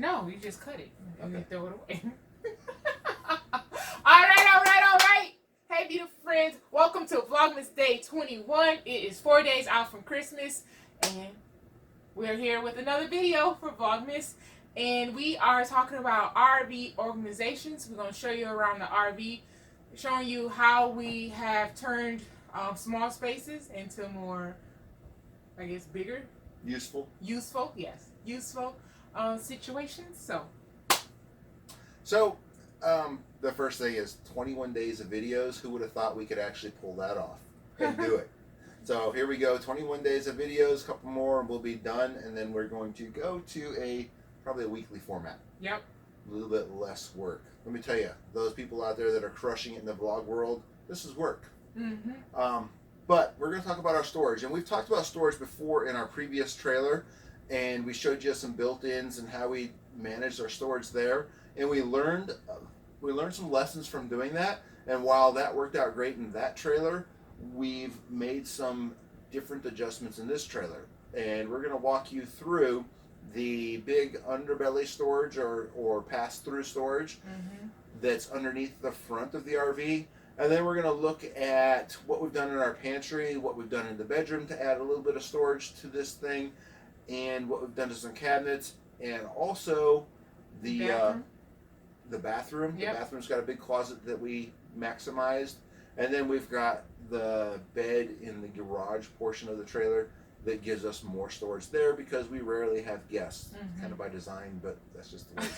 No, you just cut it and then throw it away. All right. Hey, beautiful friends. Welcome to Vlogmas Day 21. It is 4 days out from Christmas, and we're here with another video for Vlogmas. And we are talking about RV organizations. We're going to show you around the RV, showing you how we have turned small spaces into more, I guess, bigger. Useful, yes. Useful situations. So, the first thing is 21 days of videos. Who would have thought we could actually pull that off and do it? So here we go, 21 days of videos, a couple more and we'll be done, and then we're going to go to probably a weekly format. Yep. A little bit less work. Let me tell you, those people out there that are crushing it in the vlog world, this is work. Mm-hmm. But we're going to talk about our storage, and we've talked about storage before in our previous trailer, and we showed you some built-ins and how we managed our storage there, and we learned some lessons from doing that. And while that worked out great in that trailer, we've made some different adjustments in this trailer, and we're going to walk you through the big underbelly storage or pass-through storage that's underneath the front of the RV. And then we're going to look at what we've done in our pantry, what we've done in the bedroom to add a little bit of storage to this thing, and what we've done to some cabinets, and also the bathroom. Yep. The bathroom's got a big closet that we maximized. And then we've got the bed in the garage portion of the trailer that gives us more storage there because we rarely have guests, kind of by design, but that's just the way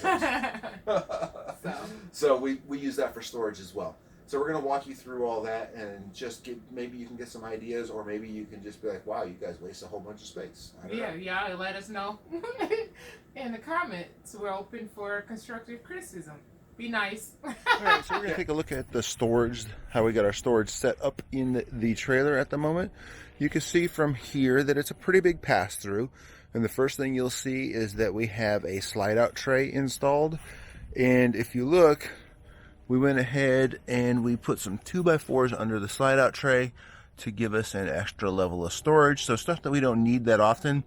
it goes. So we use that for storage as well. So we're going to walk you through all that and just maybe you can get some ideas, or maybe you can just be like, wow, you guys waste a whole bunch of space. Yeah, let us know in the comments. We're open for constructive criticism. Be nice. All right, so we're going to take a look at the storage, how we got our storage set up in the trailer at the moment. You can see from here that it's a pretty big pass-through. And the first thing you'll see is that we have a slide-out tray installed. And if you look, we went ahead and we put some 2x4s under the slide-out tray to give us an extra level of storage. So stuff that we don't need that often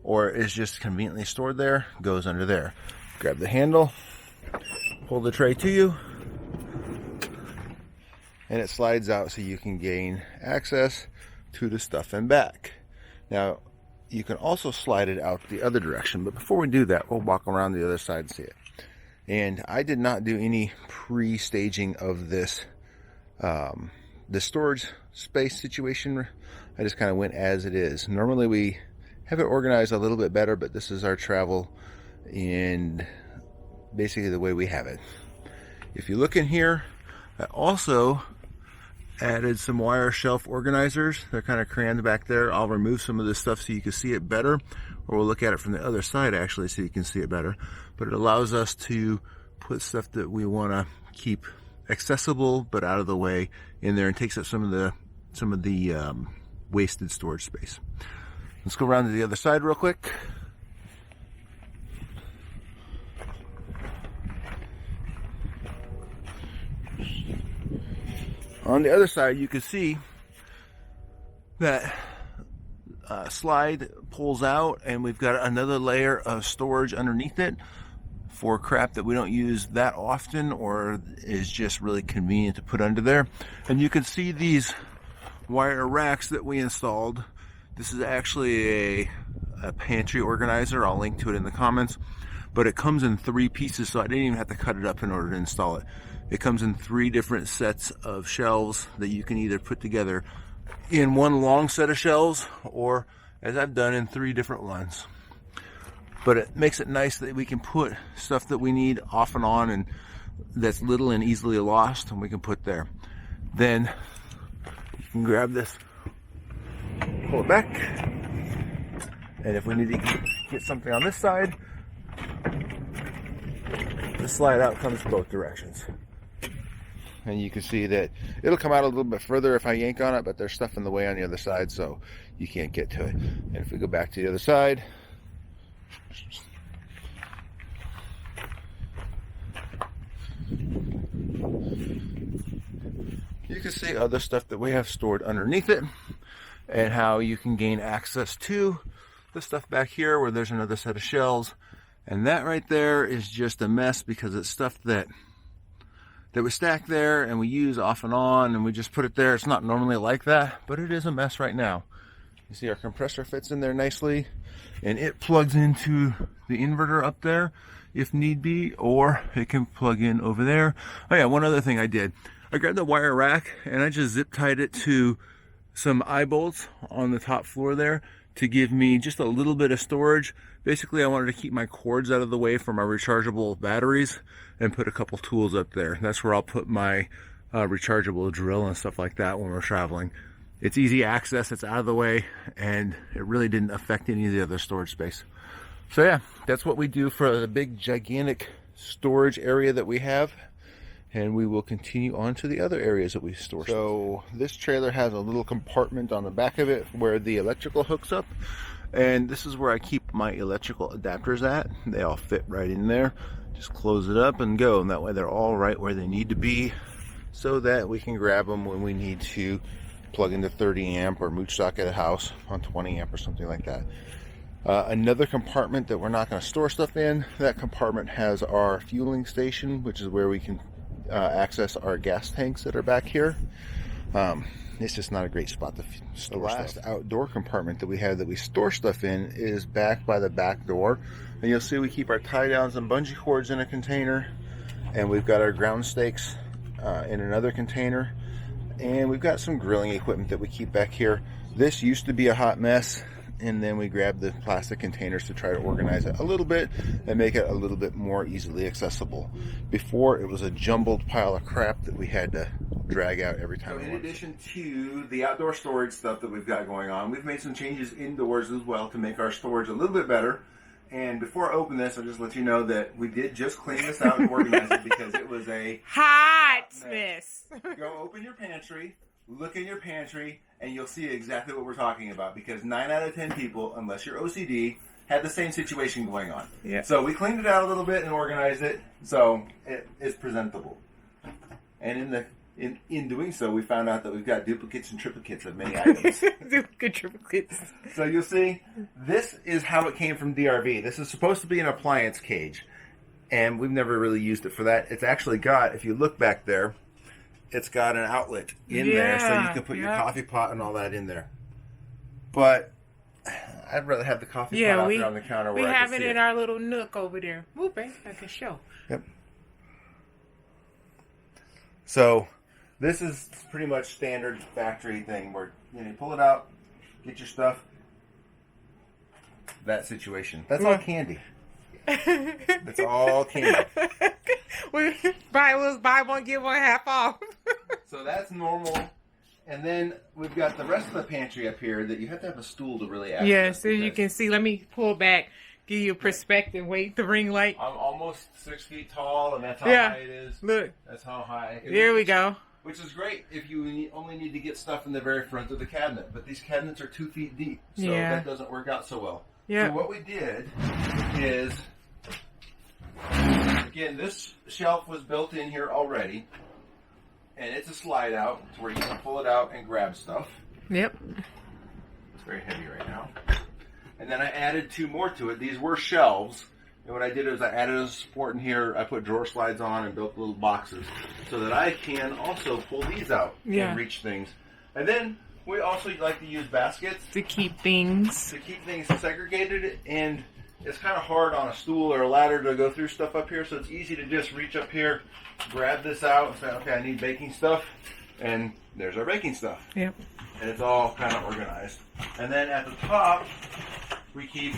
or is just conveniently stored there goes under there. Grab the handle, pull the tray to you, and it slides out so you can gain access to the stuff in back. Now, you can also slide it out the other direction, but before we do that, we'll walk around the other side and see it. And I did not do any pre-staging of this, the storage space situation. I just kind of went as it is. Normally we have it organized a little bit better, but this is our travel and basically the way we have it. If you look in here, I also added some wire shelf organizers. They're kind of crammed back there. I'll remove some of this stuff so you can see it better, or we'll look at it from the other side actually so you can see it better. But it allows us to put stuff that we want to keep accessible but out of the way in there, and takes up some of the wasted storage space. Let's go around to the other side real quick. On the other side, you can see that slide pulls out, and we've got another layer of storage underneath it for crap that we don't use that often or is just really convenient to put under there. And you can see these wire racks that we installed. This is actually a pantry organizer. I'll link to it in the comments. But it comes in 3 pieces, so I didn't even have to cut it up in order to install it. It comes in 3 different sets of shelves that you can either put together in one long set of shelves, or as I've done, in 3 different ones. But it makes it nice that we can put stuff that we need off and on and that's little and easily lost, and we can put there. Then you can grab this, pull it back, and if we need to get something on this side, the slide out comes both directions. And you can see that it'll come out a little bit further if I yank on it, but there's stuff in the way on the other side, so you can't get to it. And if we go back to the other side, you can see other stuff that we have stored underneath it, and how you can gain access to the stuff back here where there's another set of shelves, And that right there is just a mess because it's stuff that we stack there and we use off and on, and we just put it there. It's not normally like that, but it is a mess right now. You see our compressor fits in there nicely, and it plugs into the inverter up there if need be, or it can plug in over there. Oh yeah, one other thing I did. I grabbed the wire rack and I just zip tied it to some eye bolts on the top floor there to give me just a little bit of storage. Basically, I wanted to keep my cords out of the way for my rechargeable batteries and put a couple tools up there. That's where I'll put my rechargeable drill and stuff like that when we're traveling. It's easy access, it's out of the way, and it really didn't affect any of the other storage space. So yeah, that's what we do for the big gigantic storage area that we have. And we will continue on to the other areas that we store. So this trailer has a little compartment on the back of it where the electrical hooks up. And this is where I keep my electrical adapters at. They all fit right in there. Just close it up and go. And that way they're all right where they need to be so that we can grab them when we need to plug into 30 amp or mooch stock at a house on 20 amp or something like that. Another compartment that we're not going to store stuff in, that compartment has our fueling station, which is where we can access our gas tanks that are back here. It's just not a great spot to store stuff. The last outdoor compartment that we have that we store stuff in is back by the back door. And you'll see we keep our tie downs and bungee cords in a container. And we've got our ground stakes in another container. And we've got some grilling equipment that we keep back here. This used to be a hot mess. And then we grabbed the plastic containers to try to organize it a little bit and make it a little bit more easily accessible. Before, it was a jumbled pile of crap that we had to drag out every time. So in addition to the outdoor storage stuff that we've got going on, we've made some changes indoors as well to make our storage a little bit better. And before I open this, I'll just let you know that we did just clean this out and organize it because it was a hot mess. Go open your pantry, look in your pantry, and you'll see exactly what we're talking about, because 9 out of 10 people, unless you're OCD, had the same situation going on. Yeah. So we cleaned it out a little bit and organized it so it is presentable. And in doing so, we found out that we've got duplicates and triplicates of many items. Duplicate triplicates. So you'll see, this is how it came from DRV. This is supposed to be an appliance cage, and we've never really used it for that. It's actually got, if you look back there, it's got an outlet in there, so you can put your coffee pot and all that in there. But I'd rather have the coffee pot out there on the counter where I can see it. We have it in our little nook over there. Move it, I can show. Yep. So this is pretty much standard factory thing where you pull it out, get your stuff. That situation. That's all candy. That's all candy. We buy one, get one half off. So that's normal. And then we've got the rest of the pantry up here that you have to have a stool to really access. Yes, as you can see, let me pull back, give you a perspective. Wait, the ring light. I'm almost 6 feet tall, and that's how high it is. Look. That's how high. There we go. Which is great if you only need to get stuff in the very front of the cabinet. But these cabinets are 2 feet deep, so that doesn't work out so well. Yeah. So what we did is, again, this shelf was built in here already, and it's a slide out to where you can pull it out and grab stuff. Yep. It's very heavy right now. And then I added 2 more to it. These were shelves, and what I did is I added a support in here. I put drawer slides on and built little boxes so that I can also pull these out and reach things. And then we also like to use baskets to keep things segregated, and it's kind of hard on a stool or a ladder to go through stuff up here, so it's easy to just reach up here, grab this out, and say, okay, I need baking stuff, and there's our baking stuff. Yep. And it's all kind of organized. And then at the top, we keep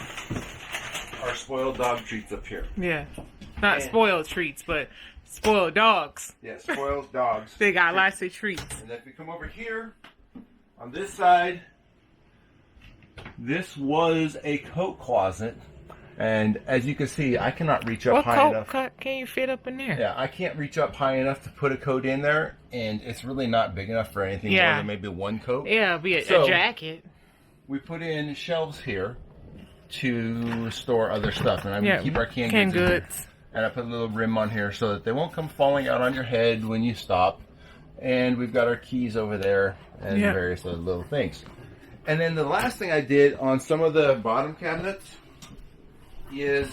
our spoiled dog treats up here. Yeah. Not spoiled treats, but spoiled dogs. Yeah, spoiled dogs. They got lots of treats. And if we come over here, on this side, this was a coat closet. And as you can see, I cannot reach up high enough. What coat can you fit up in there? Yeah, I can't reach up high enough to put a coat in there. And it's really not big enough for anything more than maybe 1 coat. Yeah, it'll be a jacket. We put in shelves here to store other stuff. And we keep our canned goods. And I put a little rim on here so that they won't come falling out on your head when you stop. And we've got our keys over there and various other little things. And then the last thing I did on some of the bottom cabinets is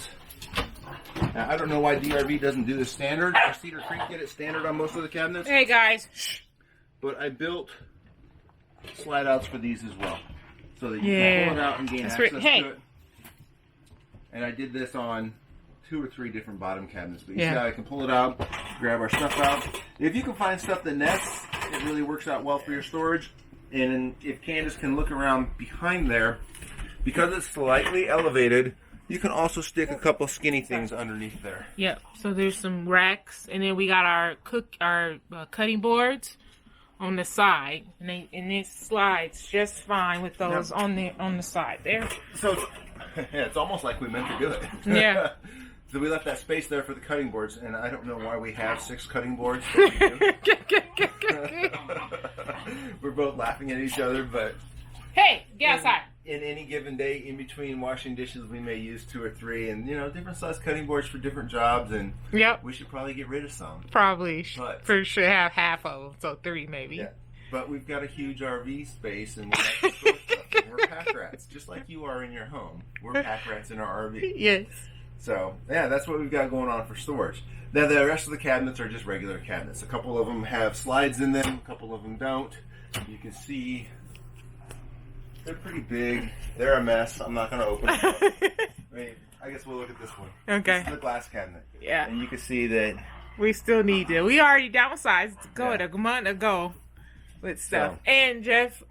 Now, I don't know why DRV doesn't do the standard. Or Cedar Creek get it standard on most of the cabinets. Hey guys. But I built slide outs for these as well. So that you can pull it out and gain access to it. And I did this on 2 or 3 different bottom cabinets. But you see how I can pull it out, grab our stuff out. If you can find stuff that nests, it really works out well for your storage. And if Candace can look around behind there, because it's slightly elevated, you can also stick a couple skinny things underneath there. Yep. So there's some racks, and then we got our cutting boards on the side, and it slides just fine with those on the side there. So it's almost like we meant to do it. Yeah. So we left that space there for the cutting boards, and I don't know why we have 6 cutting boards. But we do. We're both laughing at each other, but hey, get outside. In any given day, in between washing dishes, we may use 2 or 3, and different size cutting boards for different jobs. And we should probably get rid of some. Probably for sure have half of them, so 3 maybe. Yeah. But we've got a huge RV space, and we like to store stuff. And we're pack rats, just like you are in your home. We're pack rats in our RV. Yes. So, yeah, that's what we've got going on for storage. Now, the rest of the cabinets are just regular cabinets. A couple of them have slides in them. A couple of them don't. You can see they're pretty big. They're a mess. I'm not going to open them. I guess we'll look at this one. Okay. This is the glass cabinet. Yeah. And you can see that we still need to. We already downsized a month ago with stuff. So, and Jeff,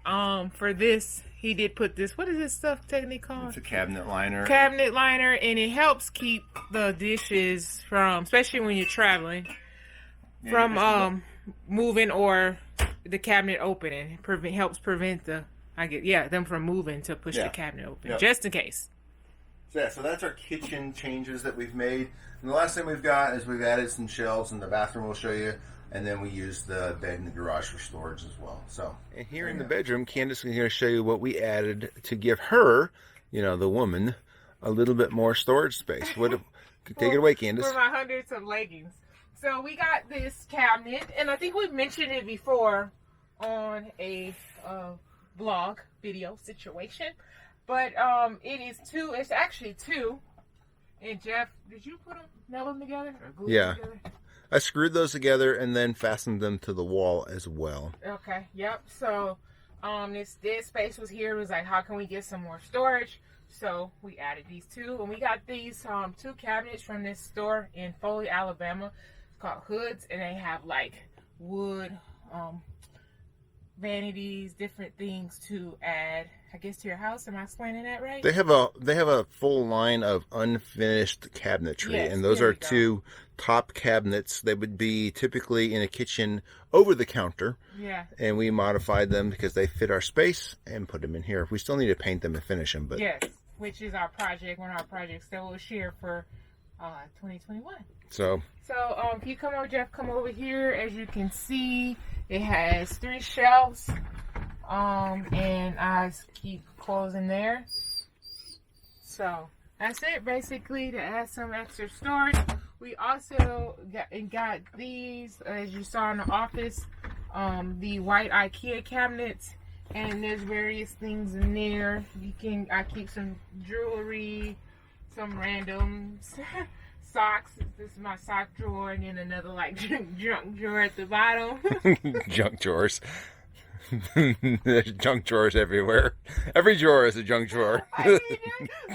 for this, he did put this. What is this stuff technically called? It's a cabinet liner. Cabinet liner, and it helps keep the dishes from, especially when you're traveling, from moving or the cabinet opening. Helps prevent them from moving to push the cabinet open, just in case. So that's our kitchen changes that we've made. And the last thing we've got is we've added some shelves in the bathroom. We'll show you. And then we use the bed in the garage for storage as well. So, and here in the bedroom, Candace is going to show you what we added to give her, the woman, a little bit more storage space. Take it away, Candace. For my hundreds of leggings. So we got this cabinet, and I think we've mentioned it before on a vlog video situation. But it is 2. It's actually 2. And Jeff, did you nail them together or glue them together? I screwed those together and then fastened them to the wall as well. Okay, yep. So this dead space was here. It was like, how can we get some more storage? So we added these 2. And we got these 2 cabinets from this store in Foley, Alabama. It's called Hoods. And they have like wood, vanities, different things to add, I guess, to your house. Am I explaining that right? They have a full line of unfinished cabinetry, and those are 2 top cabinets. They would be typically in a kitchen over the counter. Yeah. And we modified them because they fit our space and put them in here. We still need to paint them and finish them, but yes, which is our project, one of our projects that we'll share for 2021. So if you come over, Jeff, come over here. As you can see, it has 3 shelves. And I keep closing there. So that's it, basically, to add some extra storage. We also got these, as you saw in the office, the white IKEA cabinets, and there's various things in there. I keep some jewelry, some random socks. This is my sock drawer, and then another like junk drawer at the bottom. Junk drawers. There's junk drawers everywhere. Every drawer is a junk drawer.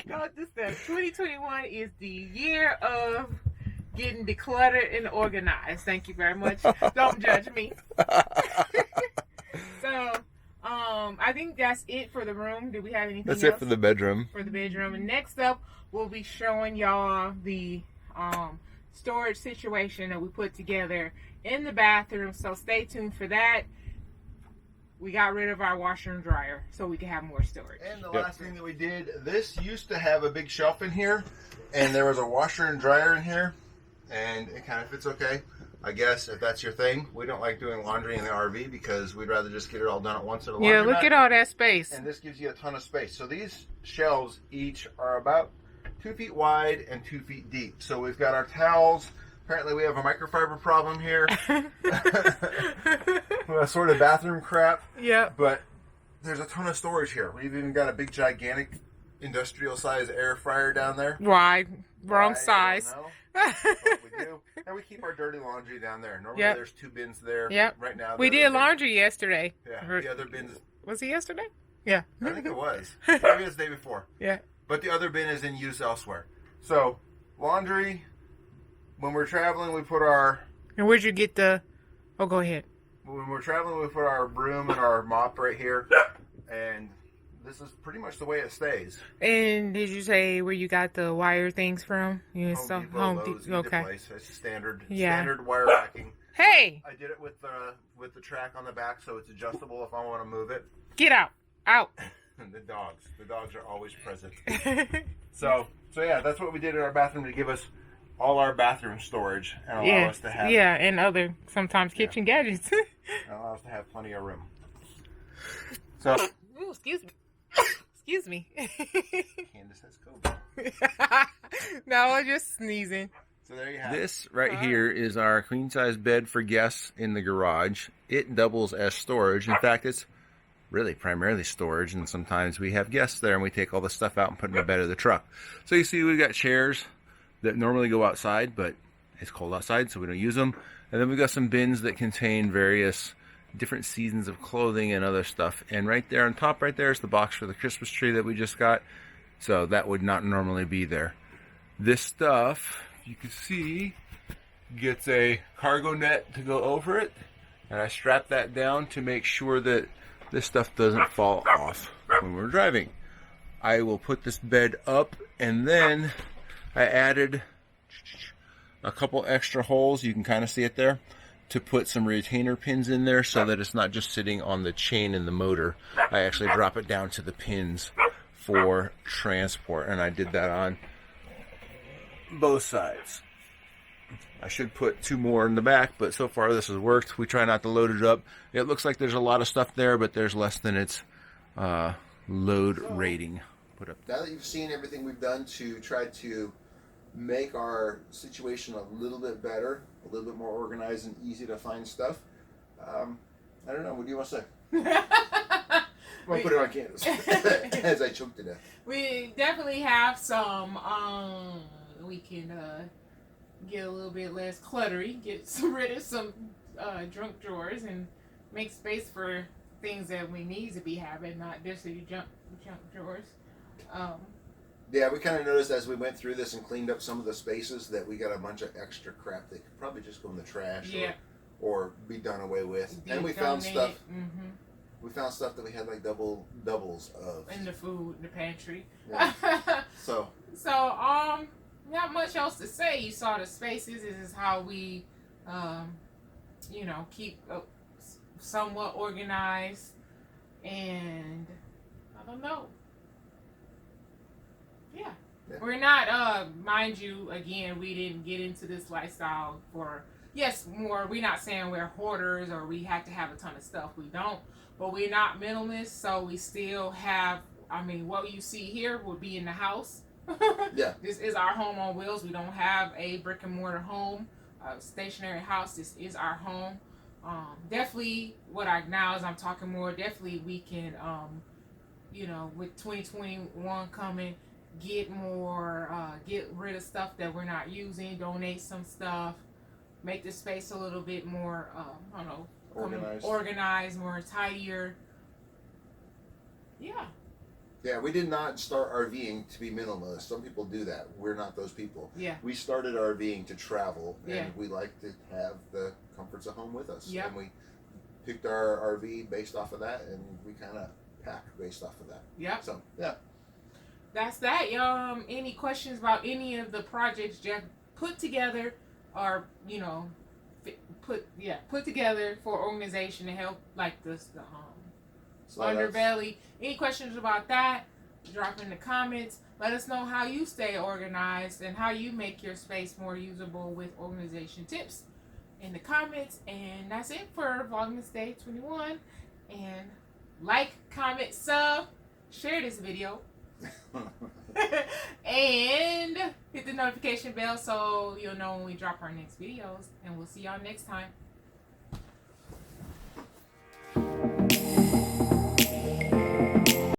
No, this stuff. 2021 is the year of getting decluttered and organized. Thank you very much. Don't judge me. So, I think that's it for the room. Do we have anything else? That's it for the bedroom. For the bedroom. And next up, we'll be showing y'all the storage situation that we put together in the bathroom. So stay tuned for that. We got rid of our washer and dryer so we can have more storage. And the last thing that we did, this used to have a big shelf in here, and there was a washer and dryer in here, and it kind of fits okay, I guess, if that's your thing. We don't like doing laundry in the RV because we'd rather just get it all done at once at a laundromat. Yeah, look at all that space. And this gives you a ton of space. So these shelves each are about 2 feet wide and 2 feet deep. So we've got our towels. Apparently we have a microfiber problem here. Sort of bathroom crap. Yeah. But there's a ton of storage here. We've even got a big, gigantic, industrial-sized air fryer down there. Wide. Wrong size. That's what we do. And we keep our dirty laundry down there. Normally Yep. there's 2 bins there. Yep. Right now. We the did other bin- laundry yesterday. Yeah. Or- The other bin's. Was it yesterday? Yeah. I think it was. Maybe it was the day before. Yeah. But the other bin is in use elsewhere. So, laundry, when we're traveling, we put our... And where'd you get the... Oh, go ahead. When we're traveling, we put our broom and our mop right here. And this is pretty much the way it stays. And did you say where you got the wire things from? You Home saw Depot, Home Lowe's, Depot. either Okay. place. It's standard Yeah. standard wire racking. Hey, I did it with the track on the back, so it's adjustable if I want to move it. get out. Out. And the dogs are always present. So yeah, that's what we did in our bathroom to give us all our bathroom storage and allow us to have and other sometimes kitchen gadgets. and allow us to have plenty of room. So Ooh, excuse me. Excuse me. Candace has COVID. No, I was just sneezing. So there you have it. This right here is our queen size bed for guests in the garage. It doubles as storage. In fact, it's really primarily storage, and sometimes we have guests there and we take all the stuff out and put in the bed of the truck. So you see we've got chairs that normally go outside, but it's cold outside, so we don't use them. And then we've got some bins that contain various different seasons of clothing and other stuff. And right there on top right there is the box for the Christmas tree that we just got. So that would not normally be there. This stuff, you can see, gets a cargo net to go over it. And I strap that down to make sure that this stuff doesn't fall off when we're driving. I will put this bed up, and then I added a couple extra holes. You can kind of see it there, to put some retainer pins in there so that it's not just sitting on the chain in the motor. I actually drop it down to the pins for transport, and I did that on both sides. I should put 2 more in the back, but so far this has worked. We try not to load it up. It looks like there's a lot of stuff there, but there's less than its load rating. Put up. Now that you've seen everything we've done to try to make our situation a little bit better, a little bit more organized and easy to find stuff, I don't know. What do you want to say? I'm going to put it on Candace as I choked to death. We definitely have some, we can get a little bit less cluttery, get rid of some junk drawers and make space for things that we need to be having, not just junk drawers. Yeah, we kind of noticed as we went through this and cleaned up some of the spaces that we got a bunch of extra crap that could probably just go in the trash or be done away with. And we found stuff. Mm-hmm. We found stuff that we had like doubles of In the food, the pantry. Yeah. So not much else to say. You saw the spaces. This is how we, keep somewhat organized. And I don't know. Yeah. We're not, mind you, again, we didn't get into this lifestyle for, we're not saying we're hoarders or we have to have a ton of stuff. We don't. But we're not minimalists, so we still have, what you see here would be in the house. Yeah. This is our home on wheels. We don't have a brick and mortar home, a stationary house. This is our home. Definitely, what now as I'm talking more, definitely we can, with 2021 coming, get rid of stuff that we're not using, donate some stuff, make the space a little bit more, organized, more tidier. Yeah. Yeah, we did not start RVing to be minimalist. Some people do that. We're not those people. Yeah. We started RVing to travel, and Yeah. we like to have the comforts of home with us. Yep. And we picked our RV based off of that, and we kind of pack based off of that. Yep. So, yeah. That's that. Any questions about any of the projects Jeff put together or, put together for organization to help like the underbelly. Any questions about that? Drop in the comments. Let us know how you stay organized and how you make your space more usable with organization tips in the comments. And that's it for Vlogmas Day 21. And like, comment, sub, share this video. And hit the notification bell so you'll know when we drop our next videos. And we'll see y'all next time.